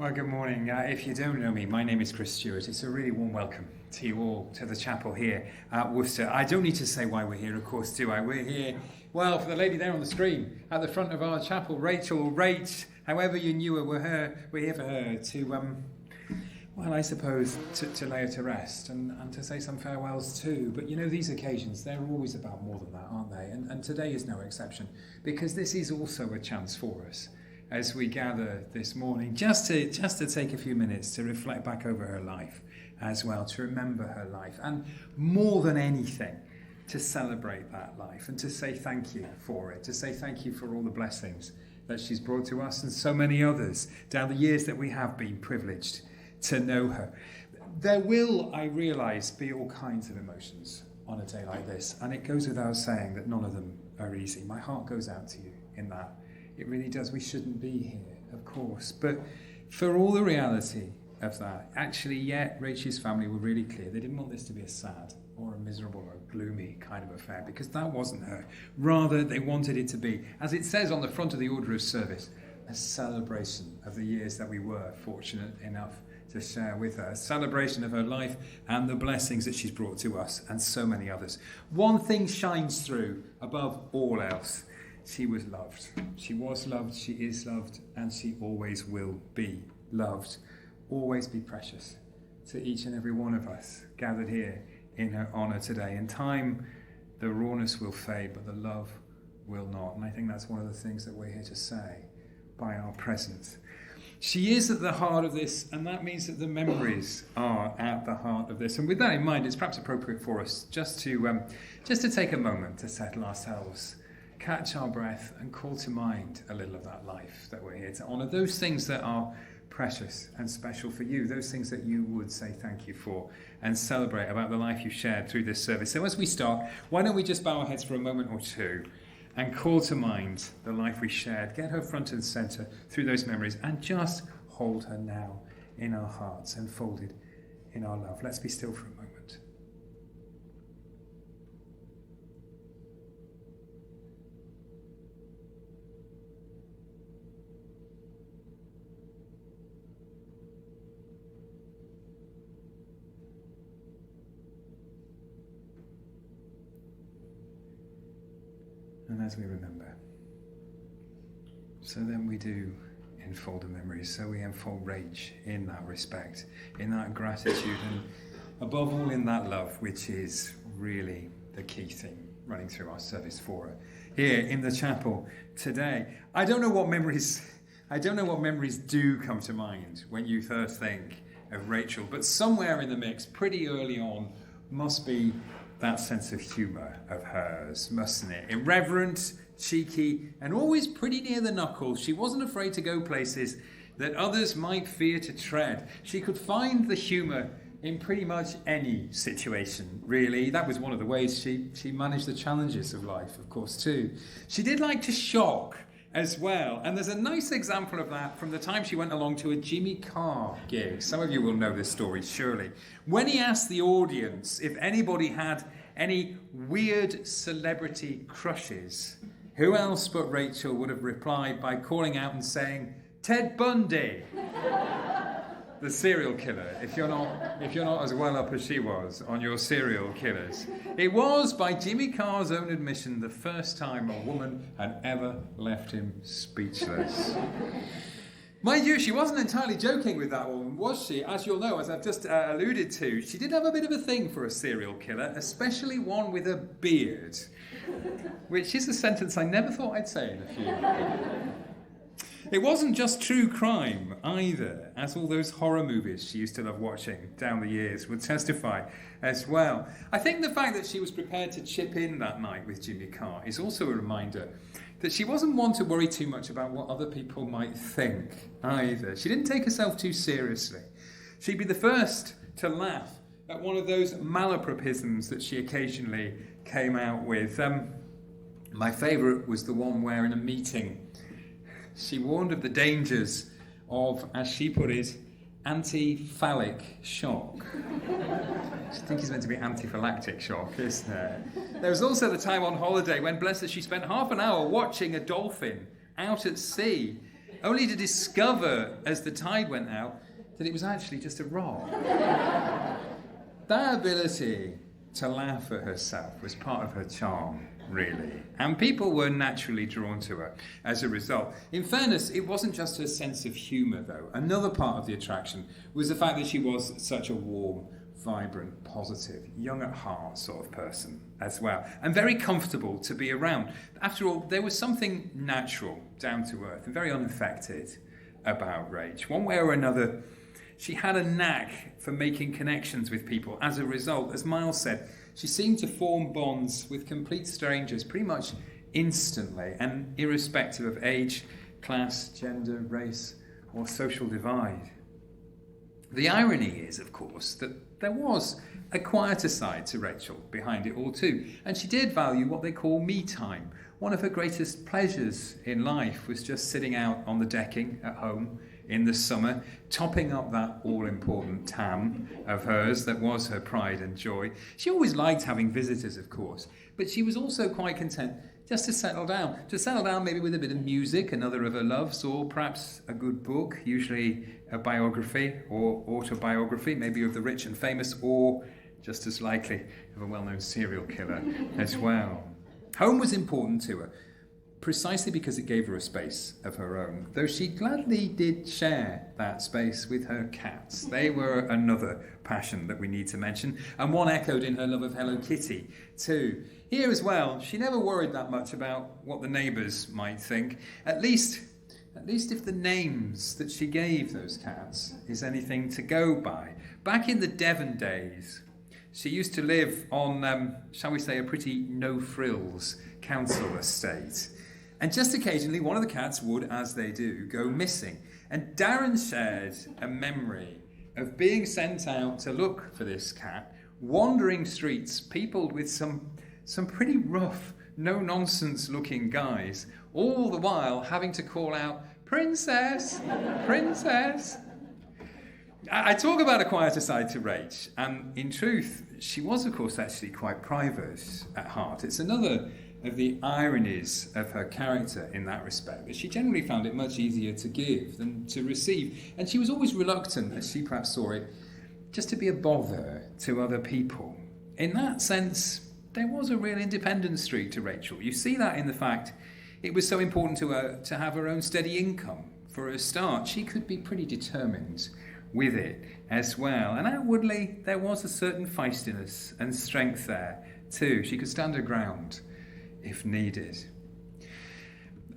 Well, good morning. If you don't know me, my name is Chris Stewart. It's a really warm welcome to you all to the chapel here at Worcester. I don't need to say why we're here, of course, do I? We're here, well, for the lady there on the screen at the front of our chapel, Rachel, or Rach, however you knew her, we're here for her to, well, I suppose, to lay her to rest and to say some farewells too. But you know, these occasions, they're always about more than that, aren't they? And today is no exception, because this is also a chance for us as we gather this morning, just to take a few minutes to reflect back over her life as well, to remember her life, and more than anything, to celebrate that life and to say thank you for it, to say thank you for all the blessings that she's brought to us and so many others down the years that we have been privileged to know her. There will, I realise, be all kinds of emotions on a day like this, and it goes without saying that none of them are easy. My heart goes out to you in that. It really does. We shouldn't be here, of course. But for all the reality of that, actually, yet Rachel's family were really clear. They didn't want this to be a sad or a miserable or a gloomy kind of affair, because that wasn't her. Rather, they wanted it to be, as it says on the front of the order of service, a celebration of the years that we were fortunate enough to share with her, a celebration of her life and the blessings that she's brought to us and so many others. One thing shines through above all else. She was loved. She was loved, she is loved, and she always will be loved. Always be precious to each and every one of us gathered here in her honour today. In time, the rawness will fade, but the love will not. And I think that's one of the things that we're here to say by our presence. She is at the heart of this, and that means that the memories are at the heart of this. And with that in mind, it's perhaps appropriate for us just to take a moment to settle ourselves, catch our breath, and call to mind a little of that life that we're here to honour. Those things that are precious and special for you, those things that you would say thank you for and celebrate about the life you shared through this service. So as we start, why don't we just bow our heads for a moment or two and call to mind the life we shared, get her front and centre through those memories, and just hold her now in our hearts and folded in our love. Let's be still for a moment. And as we remember, so then we do enfold the memories, so we enfold Rach in that respect, in that gratitude, and above all in that love, which is really the key thing running through our service for her here in the chapel today. I don't know what memories do come to mind when you first think of Rachel, but somewhere in the mix, pretty early on, must be that sense of humour of hers, mustn't it? Irreverent, cheeky, and always pretty near the knuckles. She wasn't afraid to go places that others might fear to tread. She could find the humour in pretty much any situation, really. That was one of the ways she managed the challenges of life, of course, too. She did like to shock as well, and there's a nice example of that from the time she went along to a Jimmy Carr gig. Some of you will know this story, surely. When he asked the audience if anybody had any weird celebrity crushes, who else but Rachel would have replied by calling out and saying, "Ted Bundy," the serial killer, if you're not as well up as she was on your serial killers. It was, by Jimmy Carr's own admission, the first time a woman had ever left him speechless. Mind you, she wasn't entirely joking with that one, was she? As you'll know, as I've just alluded to, she did have a bit of a thing for a serial killer, especially one with a beard, which is a sentence I never thought I'd say in a few. It wasn't just true crime either, as all those horror movies she used to love watching down the years would testify as well. I think the fact that she was prepared to chip in that night with Jimmy Carr is also a reminder that she wasn't one to worry too much about what other people might think either. She didn't take herself too seriously. She'd be the first to laugh at one of those malapropisms that she occasionally came out with. My favourite was the one where in a meeting she warned of the dangers of, as she put it, anti-phallic shock. I think it's meant to be antiphylactic shock, isn't it? There was also the time on holiday when, bless her, she spent half an hour watching a dolphin out at sea. only to discover as the tide went out that it was actually just a rock. That ability to laugh at herself was part of her charm, really. And people were naturally drawn to her as a result. In fairness, it wasn't just her sense of humour, though. Another part of the attraction was the fact that she was such a warm, vibrant, positive, young at heart sort of person as well, and very comfortable to be around. After all, there was something natural, down to earth, and very unaffected about Rach. One way or another, she had a knack for making connections with people. As a result, as Miles said, she seemed to form bonds with complete strangers pretty much instantly, and irrespective of age, class, gender, race, or social divide. The irony is, of course, that there was a quieter side to Rachel behind it all too, and she did value what they call me time. One of her greatest pleasures in life was just sitting out on the decking at home in the summer, topping up that all-important tam of hers that was her pride and joy. She always liked having visitors, of course, but she was also quite content just to settle down maybe with a bit of music, another of her loves, or perhaps a good book, usually a biography or autobiography, maybe of the rich and famous, or just as likely of a well-known serial killer as well. Home was important to her, precisely because it gave her a space of her own, though she gladly did share that space with her cats. They were another passion that we need to mention, and one echoed in her love of Hello Kitty too. Here as well, she never worried that much about what the neighbours might think, at least if the names that she gave those cats is anything to go by. Back in the Devon days, she used to live on, shall we say, a pretty no-frills council estate. And just occasionally, one of the cats would, as they do, go missing. And Darren shared a memory of being sent out to look for this cat, wandering streets peopled with some pretty rough, no-nonsense looking guys, all the while having to call out, "Princess! Princess!" I talk about a quieter side to Rach, and in truth, she was, of course, actually quite private at heart. It's another of the ironies of her character in that respect, that she generally found it much easier to give than to receive, and she was always reluctant, as she perhaps saw it, just to be a bother to other people. In that sense, there was a real independent streak to Rachel. You see that in the fact it was so important to her to have her own steady income. For a start, she could be pretty determined with it as well. And outwardly, there was a certain feistiness and strength there too. She could stand her ground if needed.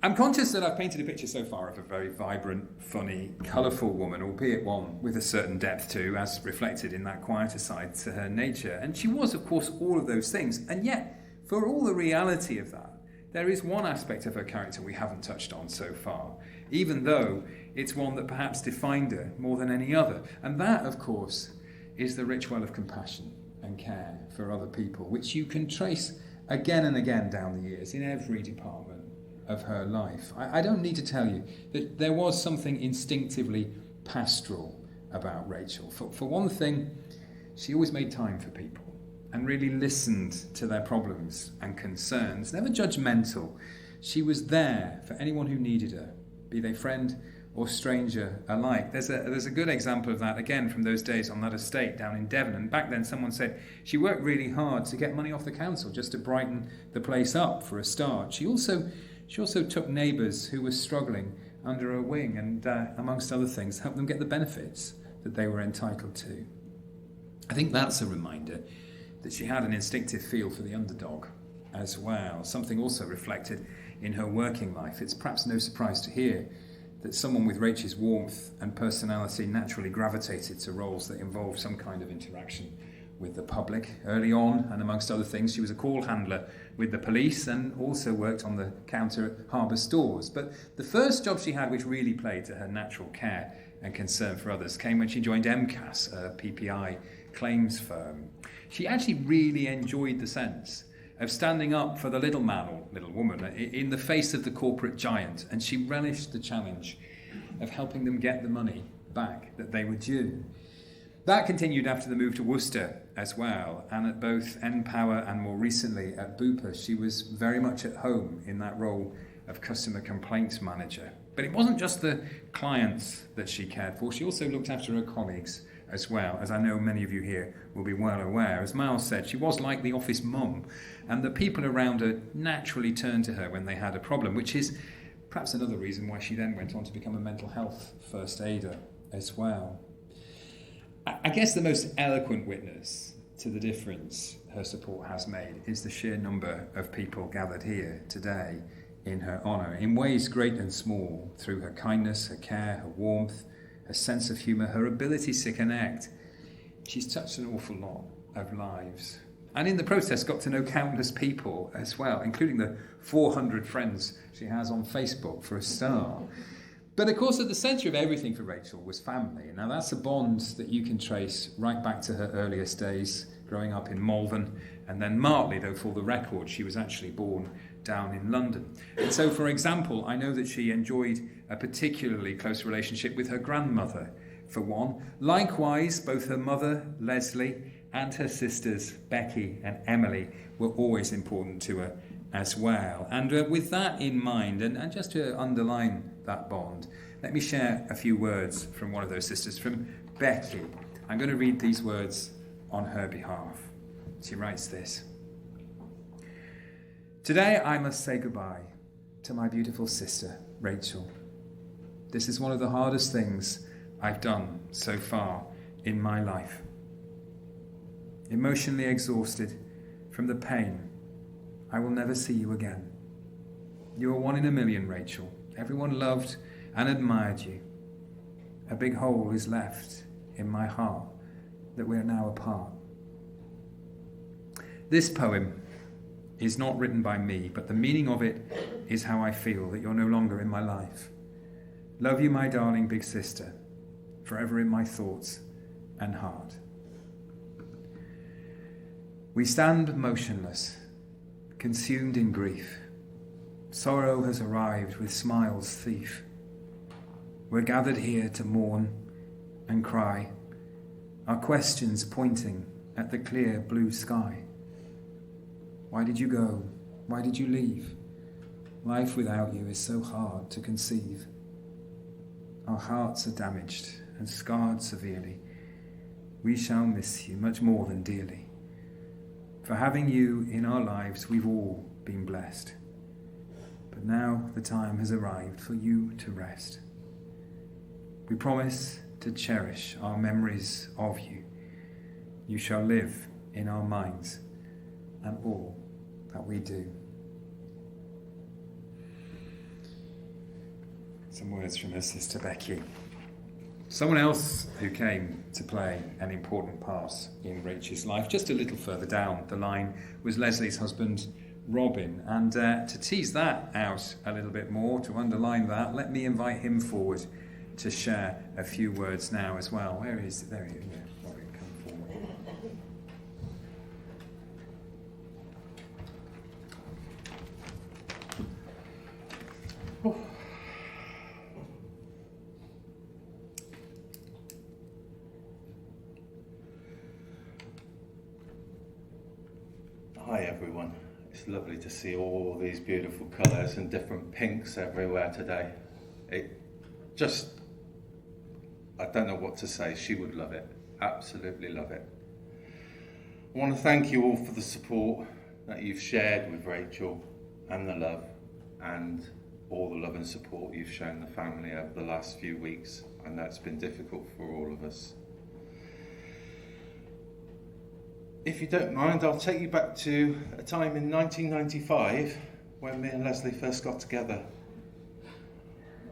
I'm conscious that I've painted a picture so far of a very vibrant, funny, colourful woman, albeit one with a certain depth too, as reflected in that quieter side to her nature. And she was, of course, all of those things. And yet, for all the reality of that, there is one aspect of her character we haven't touched on so far, even though it's one that perhaps defined her more than any other. And that, of course, is the rich well of compassion and care for other people, which you can trace again and again down the years in every department of her life. I don't need to tell you that there was something instinctively pastoral about Rachel. For one thing, she always made time for people and really listened to their problems and concerns, never judgmental. She was there for anyone who needed her, be they friend or stranger alike. There's a good example of that, again, from those days on that estate down in Devon. And back then someone said she worked really hard to get money off the council just to brighten the place up for a start. She also took neighbours who were struggling under her wing and, amongst other things, helped them get the benefits that they were entitled to. I think that's a reminder that she had an instinctive feel for the underdog as well, something also reflected in her working life. It's perhaps no surprise to hear that someone with Rachel's warmth and personality naturally gravitated to roles that involved some kind of interaction with the public. Early on, and amongst other things, she was a call handler with the police and also worked on the counter at harbour stores. But the first job she had, which really played to her natural care and concern for others, came when she joined MCAS, a PPI claims firm. She actually really enjoyed the sense of standing up for the little man or little woman in the face of the corporate giant, and she relished the challenge of helping them get the money back that they were due. That continued after the move to Worcester as well, and at both npower and more recently at Bupa, she was very much at home in that role of customer complaints manager. But it wasn't just the clients that she cared for. She also looked after her colleagues as well, as I know many of you here will be well aware. As Miles said, she was like the office mum, and the people around her naturally turned to her when they had a problem, which is perhaps another reason why she then went on to become a mental health first aider as well. I guess the most eloquent witness to the difference her support has made is the sheer number of people gathered here today in her honour, in ways great and small, through her kindness, her care, her warmth, her sense of humour, her ability to connect. She's touched an awful lot of lives. And in the process got to know countless people as well, including the 400 friends she has on Facebook for a start. But of course at the centre of everything for Rachel was family. Now that's a bond that you can trace right back to her earliest days, growing up in Malvern, and then Martley, though for the record she was actually born down in London. And so, for example, I know that she enjoyed a particularly close relationship with her grandmother, for one. Likewise, both her mother, Leslie, and her sisters, Becky and Emily, were always important to her as well. And with that in mind, and just to underline that bond, let me share a few words from one of those sisters, from Becky. I'm going to read these words on her behalf. She writes this. Today I must say goodbye to my beautiful sister, Rachel. This is one of the hardest things I've done so far in my life. Emotionally exhausted from the pain, I will never see you again. You are one in a million, Rachel. Everyone loved and admired you. A big hole is left in my heart that we are now apart. This poem is not written by me, but the meaning of it is how I feel that you're no longer in my life. Love you, my darling big sister, forever in my thoughts and heart. We stand motionless, consumed in grief. Sorrow has arrived with smiles thief. We're gathered here to mourn and cry, our questions pointing at the clear blue sky. Why did you go? Why did you leave? Life without you is so hard to conceive. Our hearts are damaged and scarred severely. We shall miss you much more than dearly. For having you in our lives, we've all been blessed. But now the time has arrived for you to rest. We promise to cherish our memories of you. You shall live in our minds and all that we do. Some words from her sister Becky. Someone else who came to play an important part in Rachel's life, just a little further down the line, was Leslie's husband, Robin. And to tease that out a little bit more, to underline that, let me invite him forward to share a few words now as well. Where is it? There he is. Yeah, Robin, come forward. Hi everyone, it's lovely to see all these beautiful colours and different pinks everywhere today. I don't know what to say, she would love it, absolutely love it. I want to thank you all for the support that you've shared with Rachel and the love and all the love and support you've shown the family over the last few weeks. I know it's been difficult for all of us. If you don't mind, I'll take you back to a time in 1995 when me and Leslie first got together.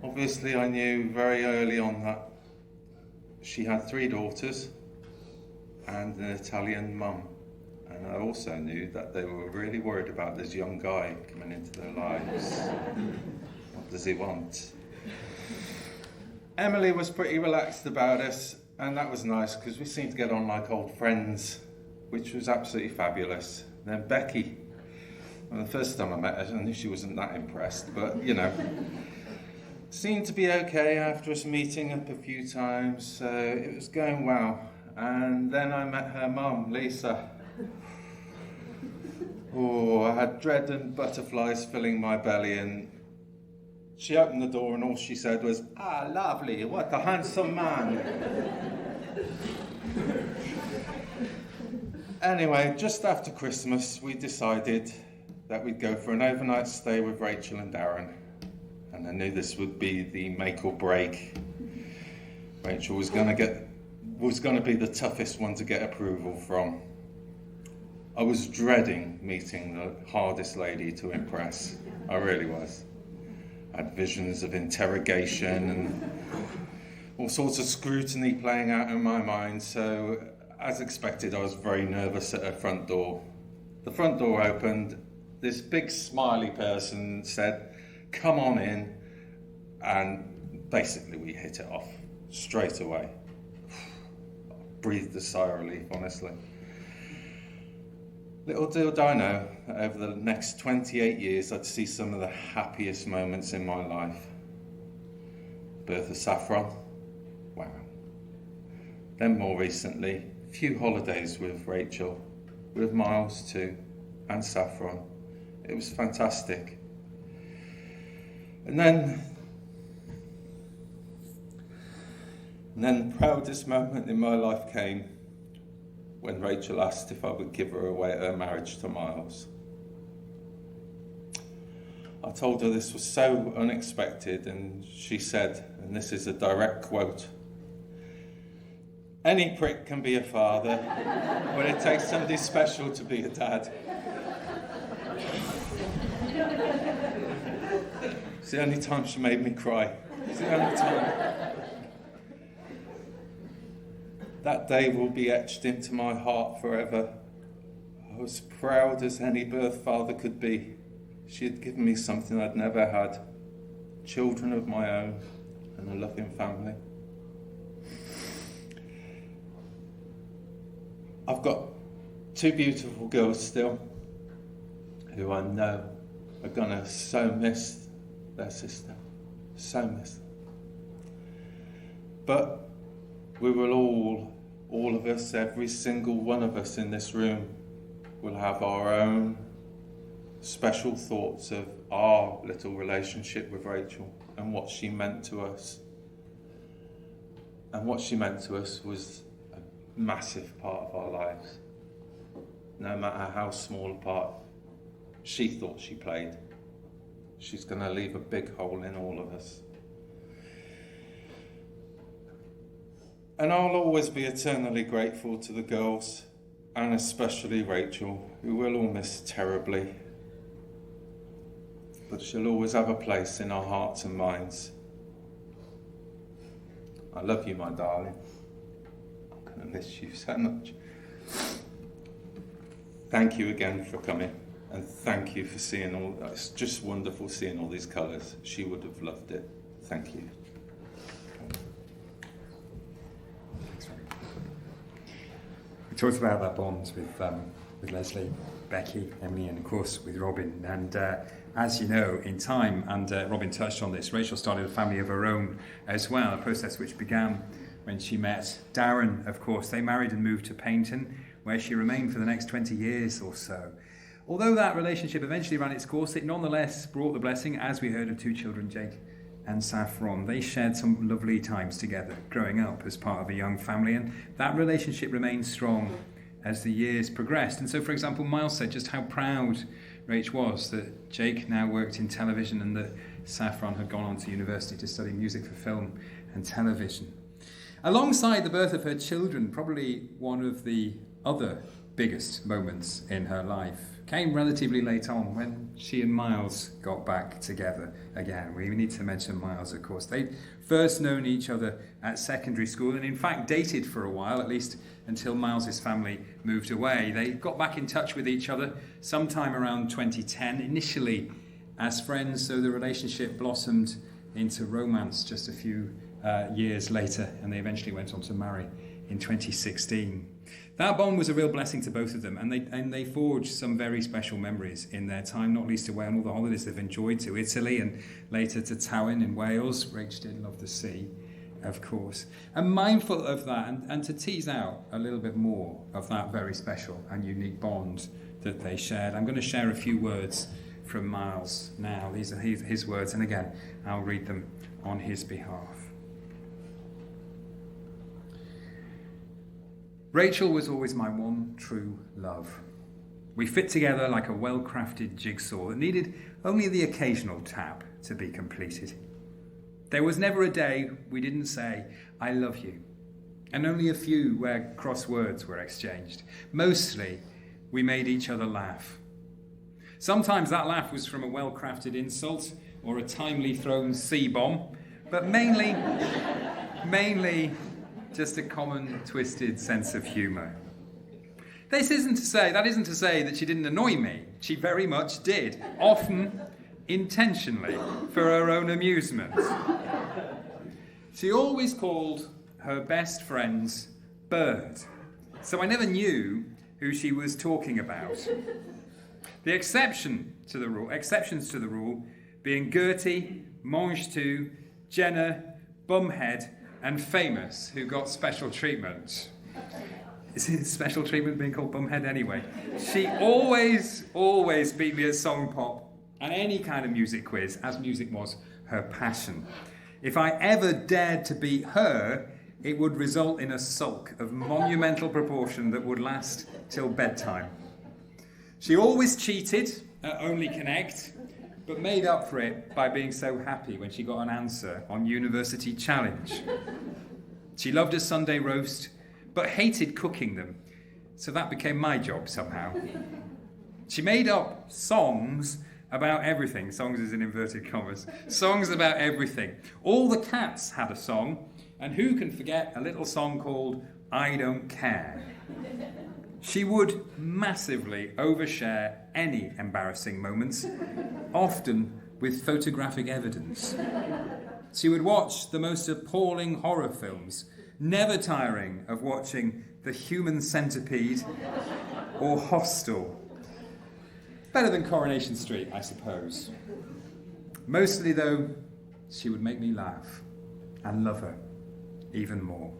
Obviously, I knew very early on that she had 3 daughters and an Italian mum. And I also knew that they were really worried about this young guy coming into their lives. What does he want? Emily was pretty relaxed about us, and that was nice because we seemed to get on like old friends, which was absolutely fabulous. Then Becky, well, the first time I met her, I knew she wasn't that impressed, but you know, seemed to be okay after us meeting up a few times, so it was going well. And then I met her mum, Lisa. Oh, I had dread and butterflies filling my belly, and She opened the door and all she said was, "Ah, lovely, what a handsome man." Anyway, just after Christmas, we decided that we'd go for an overnight stay with Rachel and Darren. And I knew this would be the make or break. Rachel was going to be the toughest one to get approval from. I was dreading meeting the hardest lady to impress. I really was. I had visions of interrogation and all sorts of scrutiny playing out in my mind, so as expected, I was very nervous at her front door. The front door opened, this big smiley person said, "Come on in," and basically we hit it off straight away. I breathed a sigh of relief, honestly. Little did I know that over the next 28 years I'd see some of the happiest moments in my life. Birth of Saffron, wow. Then more recently, a few holidays with Rachel, with Miles too, and Saffron. It was fantastic. And then the proudest moment in my life came when Rachel asked if I would give her away at her marriage to Miles. I told her this was so unexpected, and she said, and this is a direct quote, "Any prick can be a father, but it takes somebody special to be a dad." It's the only time she made me cry. It's the only time. That day will be etched into my heart forever. I was proud as any birth father could be. She had given me something I'd never had. Children of my own and a loving family. I've got two beautiful girls still who I know are gonna so miss their sister. So miss them. But we will all of us, every single one of us in this room, will have our own special thoughts of our little relationship with Rachel and what she meant to us. And what she meant to us was a massive part of our lives. No matter how small a part she thought she played, she's going to leave a big hole in all of us. And I'll always be eternally grateful to the girls, and especially Rachel, who we'll all miss terribly. But she'll always have a place in our hearts and minds. I love you, my darling. I'm going to miss you so much. Thank you again for coming, and thank you for seeing all that. It's just wonderful seeing all these colours. She would have loved it. Thank you. We talked about that bond with Leslie, Becky, Emily, and of course with Robin. And as you know, in time, and Robin touched on this, Rachel started a family of her own as well, a process which began when she met Darren, of course. They married and moved to Paignton, where she remained for the next 20 years or so. Although that relationship eventually ran its course, it nonetheless brought the blessing, as we heard, of two children, Jake and Saffron. They shared some lovely times together, growing up as part of a young family, and that relationship remained strong as the years progressed. And so, for example, Miles said just how proud Rach was that Jake now worked in television and that Saffron had gone on to university to study music for film and television. Alongside the birth of her children, probably one of the other biggest moments in her life came relatively late on when she and Miles got back together again. We need to mention Miles, of course. They'd first known each other at secondary school and in fact dated for a while, at least until Miles's family moved away. They got back in touch with each other sometime around 2010, initially as friends, so the relationship blossomed into romance just a few years later, and they eventually went on to marry in 2016. That bond was a real blessing to both of them, and they forged some very special memories in their time, not least away on all the holidays they've enjoyed to Italy and later to Tywyn in Wales. Rach did love the sea, of course. And mindful of that, and to tease out a little bit more of that very special and unique bond that they shared, I'm going to share a few words from Miles now. These are his words, and again, I'll read them on his behalf. Rachel was always my one true love. We fit together like a well-crafted jigsaw that needed only the occasional tap to be completed. There was never a day we didn't say, "I love you," and only a few where cross words were exchanged. Mostly, we made each other laugh. Sometimes that laugh was from a well-crafted insult or a timely thrown C-bomb, but mainly just a common twisted sense of humour. That isn't to say that she didn't annoy me. She very much did, often intentionally, for her own amusement. She always called her best friends Bird, so I never knew who she was talking about. The exceptions to the rule being Gertie, Mange-Tout, Jenna, Bumhead, and Famous, who got special treatment. Is it special treatment being called Bumhead anyway? She always beat me at song pop and any kind of music quiz, as music was her passion. If I ever dared to beat her, it would result in a sulk of monumental proportion that would last till bedtime. She always cheated at Only Connect, but made up for it by being so happy when she got an answer on University Challenge. She loved a Sunday roast, but hated cooking them, so that became my job somehow. She made up songs about everything. Songs is in inverted commas. Songs about everything. All the Cats had a song, and who can forget a little song called I Don't Care? She would massively overshare any embarrassing moments, often with photographic evidence. She would watch the most appalling horror films, never tiring of watching The Human Centipede or Hostel. Better than Coronation Street, I suppose. Mostly, though, she would make me laugh and love her even more.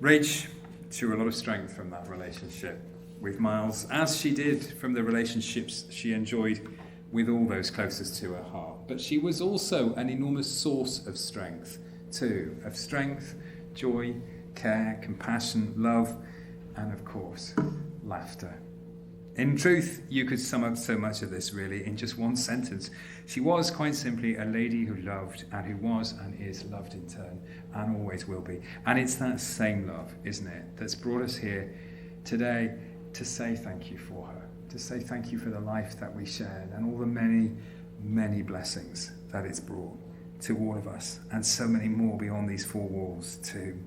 Rach drew a lot of strength from that relationship with Miles, as she did from the relationships she enjoyed with all those closest to her heart. But she was also an enormous source of strength, too. Of strength, joy, care, compassion, love, and of course, laughter. In truth, you could sum up so much of this really in just one sentence. She was quite simply a lady who loved and who was and is loved in turn and always will be. And it's that same love, isn't it, that's brought us here today to say thank you for her, to say thank you for the life that we shared and all the many, many blessings that it's brought to all of us and so many more beyond these four walls too.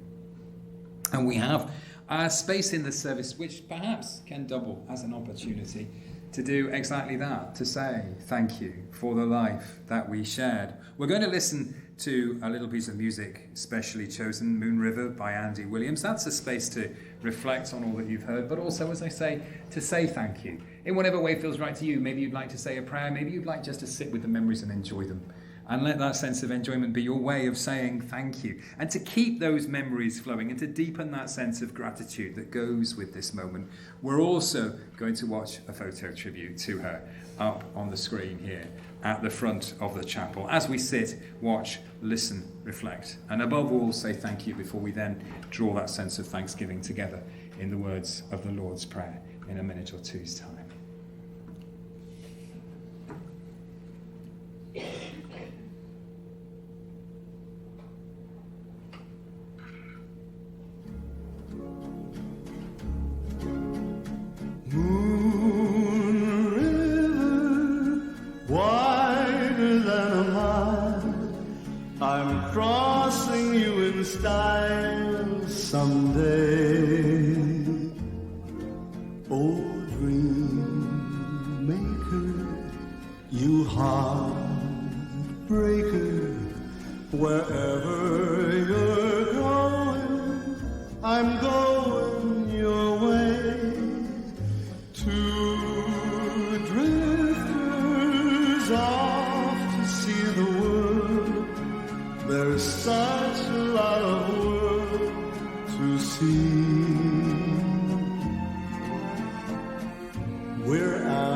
And we have a space in the service which perhaps can double as an opportunity to do exactly that, to say thank you for the life that we shared. We're going to listen to a little piece of music specially chosen, Moon River by Andy Williams. That's a space to reflect on all that you've heard, but also, as I say, to say thank you in whatever way feels right to you. Maybe you'd like to say a prayer, maybe you'd like just to sit with the memories and enjoy them. And let that sense of enjoyment be your way of saying thank you. And to keep those memories flowing and to deepen that sense of gratitude that goes with this moment, we're also going to watch a photo tribute to her up on the screen here at the front of the chapel. As we sit, watch, listen, reflect, and above all, say thank you before we then draw that sense of thanksgiving together in the words of the Lord's Prayer in a minute or two's time. Crossing you in style someday. Oh, dream maker, you heartbreaker, wherever you're going, I'm going your way. Two drifters off to see the world. There's such a lot of world to see. We're out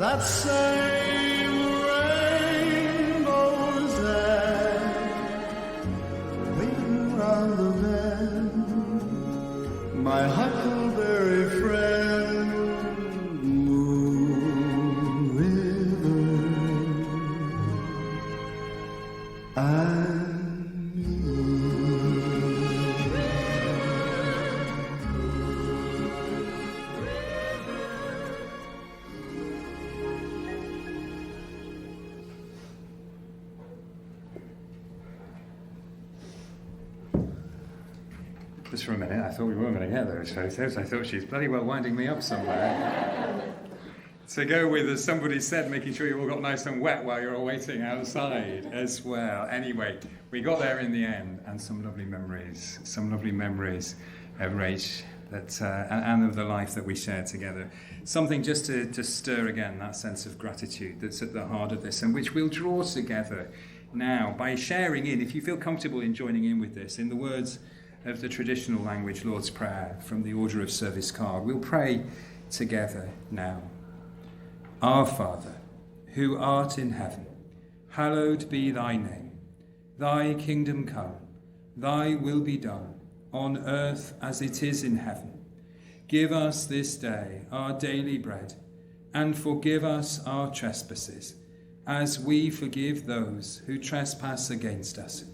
that same rainbow's there, waiting round the bend. My huckleberry friend, Moon River, and you. Just for a minute, I thought we weren't going to get those photos. I thought she's bloody well winding me up somewhere. To go with, as somebody said, making sure you all got nice and wet while you're all waiting outside as well. Anyway, we got there in the end, and some lovely memories of Rach and of the life that we shared together. Something just to stir again that sense of gratitude that's at the heart of this, and which we'll draw together now by sharing in, if you feel comfortable in joining in with this, in the words of the traditional language Lord's Prayer from the Order of Service card. We'll pray together now. Our Father, who art in heaven, hallowed be thy name. Thy kingdom come, thy will be done, on earth as it is in heaven. Give us this day our daily bread, and forgive us our trespasses, as we forgive those who trespass against us.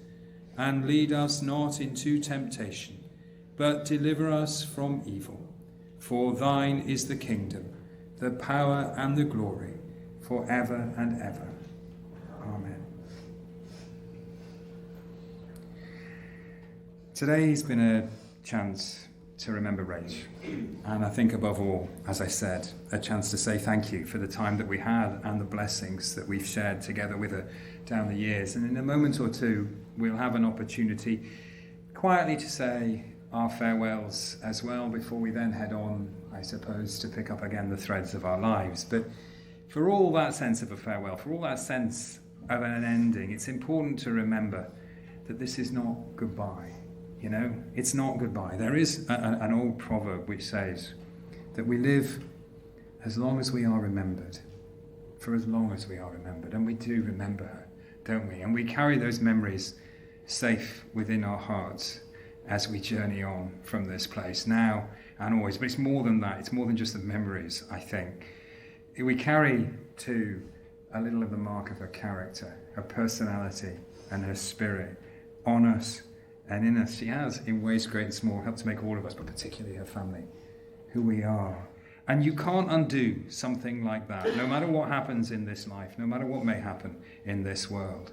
And lead us not into temptation, but deliver us from evil. For thine is the kingdom, the power and the glory, forever and ever. Amen. Today's been a chance to remember Rach. And I think above all, as I said, a chance to say thank you for the time that we had and the blessings that we've shared together with her down the years. And in a moment or two, we'll have an opportunity quietly to say our farewells as well before we then head on, I suppose, to pick up again the threads of our lives. But for all that sense of a farewell, for all that sense of an ending, it's important to remember that this is not goodbye. You know, it's not goodbye. There is an old proverb which says that we live as long as we are remembered, for as long as we are remembered. And we do remember her, don't we? And we carry those memories safe within our hearts as we journey on from this place now and always. But it's more than that. It's more than just the memories, I think. We carry, too, a little of the mark of her character, her personality and her spirit on us and in us. She has, in ways great and small, helped to make all of us, but particularly her family, who we are. And you can't undo something like that, no matter what happens in this life, no matter what may happen in this world.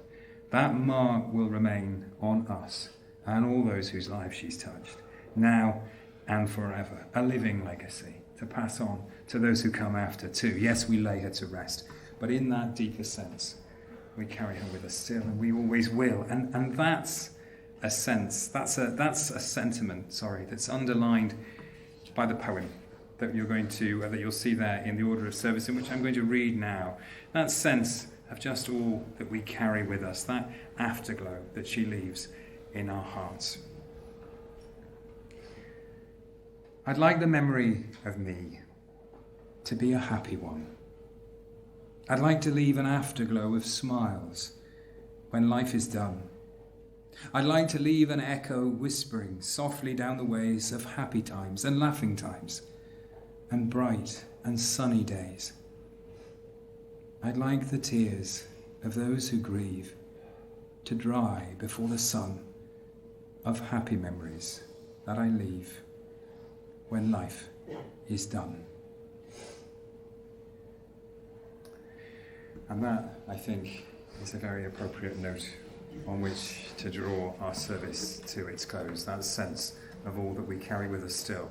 That mark will remain on us and all those whose lives she's touched, now and forever. A living legacy to pass on to those who come after too. Yes, we lay her to rest, but in that deeper sense, we carry her with us still, and we always will. And that's a sense, that's a sentiment, that's underlined by the poem that that you'll see there in the Order of Service, in which I'm going to read now. That sense of just all that we carry with us, that afterglow that she leaves in our hearts. I'd like the memory of me to be a happy one. I'd like to leave an afterglow of smiles when life is done. I'd like to leave an echo whispering softly down the ways of happy times and laughing times and bright and sunny days. I'd like the tears of those who grieve to dry before the sun of happy memories that I leave when life is done. And that, I think, is a very appropriate note on which to draw our service to its close, that sense of all that we carry with us still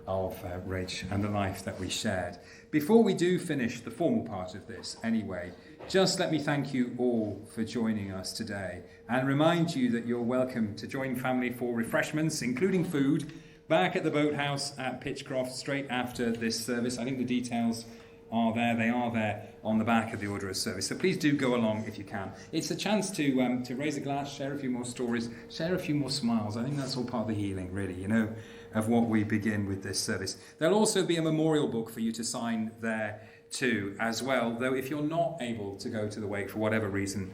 of Rach and the life that we shared. Before we do finish the formal part of this anyway, just let me thank you all for joining us today and remind you that you're welcome to join family for refreshments, including food, back at the boathouse at Pitchcroft straight after this service. I think the details are there. They are there on the back of the Order of Service. So please do go along if you can. It's a chance to raise a glass, share a few more stories, share a few more smiles. I think that's all part of the healing, really, you know. of what we begin with this service. There'll also be a memorial book for you to sign there too as well, though if you're not able to go to the wake for whatever reason,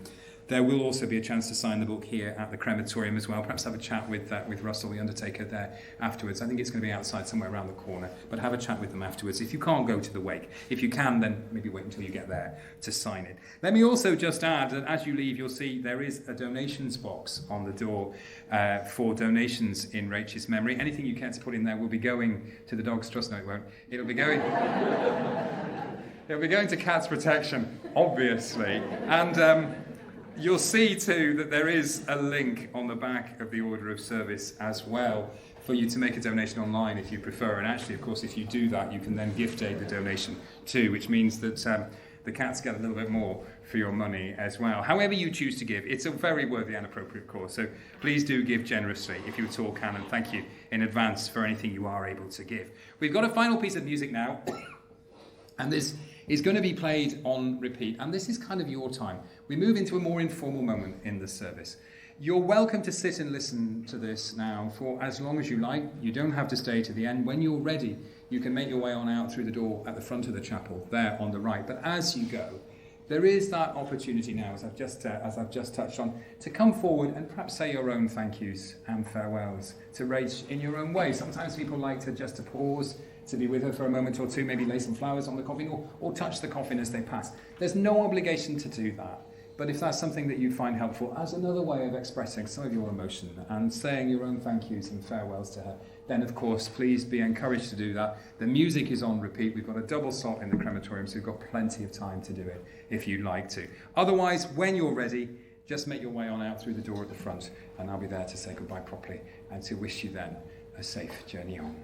there will also be a chance to sign the book here at the crematorium as well. Perhaps have a chat with Russell, the undertaker, there afterwards. I think it's going to be outside somewhere around the corner, but have a chat with them afterwards. If you can't go to the wake, if you can, then maybe wait until you get there to sign it. Let me also just add that as you leave, you'll see there is a donations box on the door for donations in Rachel's memory. Anything you care to put in there will be going to the Dogs Trust. No, it won't. It'll be going... It'll be going to Cats Protection, obviously. And... you'll see too that there is a link on the back of the order of service as well for you to make a donation online if you prefer. And actually, of course, if you do that, you can then gift aid the donation too, which means that the cats get a little bit more for your money as well. However you choose to give, it's a very worthy and appropriate cause. So please do give generously if you at all can, and thank you in advance for anything you are able to give. We've got a final piece of music now, and this is going to be played on repeat, and this is kind of your time. We move into a more informal moment in the service. You're welcome to sit and listen to this now for as long as you like. You don't have to stay to the end. When you're ready, you can make your way on out through the door at the front of the chapel, there on the right. But as you go, there is that opportunity now, as I've just touched on, to come forward and perhaps say your own thank yous and farewells to Rach in your own way. Sometimes people like to pause, to be with her for a moment or two, maybe lay some flowers on the coffin or touch the coffin as they pass. There's no obligation to do that. But if that's something that you find helpful as another way of expressing some of your emotion and saying your own thank yous and farewells to her, then of course please be encouraged to do that. The music is on repeat. We've got a double slot in the crematorium, so you've got plenty of time to do it if you'd like to. Otherwise, when you're ready, just make your way on out through the door at the front, and I'll be there to say goodbye properly and to wish you then a safe journey home.